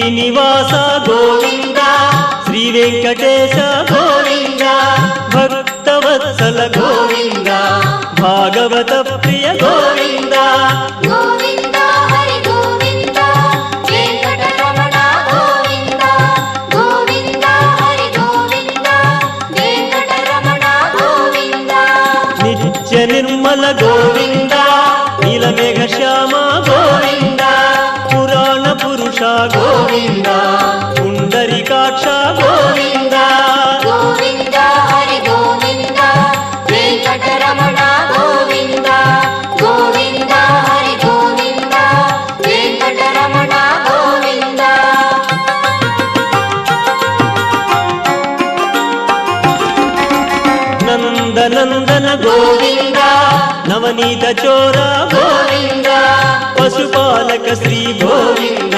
శ్రీనివాస గోవింద శ్రీ వెంకటేశ గోవింద భక్తవత్సల గోవింద భాగవత ప్రియ గోవింద గోవింద హరి గోవింద వెంకటరమణ గోవింద గోవింద హరి గోవింద వెంకటరమణ గోవింద నిత్య నిర్మల గోవింద నీలమేఘ శ్యామ గోవింద పురాణ పురుష గోవింద పుండరీకాక్ష గోవింద గోవింద హరి గోవింద వెంకటరమణ గోవింద గోవింద హరి గోవింద వెంకటరమణ గోవింద నందనందన గోవింద నవనీత చోర గోవింద పశుపాలక శ్రీ గోవింద